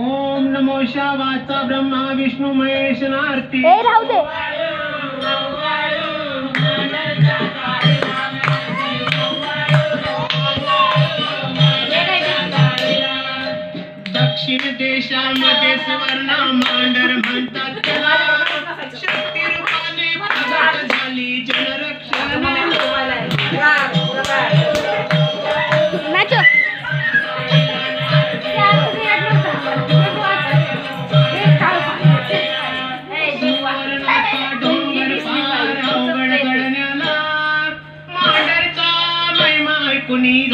ओम नमो शिवाचा ब्रह्मा विष्णू महेश आरती राहू दे. दक्षिण देशामध्ये सुवर्ण मांडर म्हणतात त्याला शक्ती रूपाने प्रगट झाली जनरक्षण नाचो. कुणी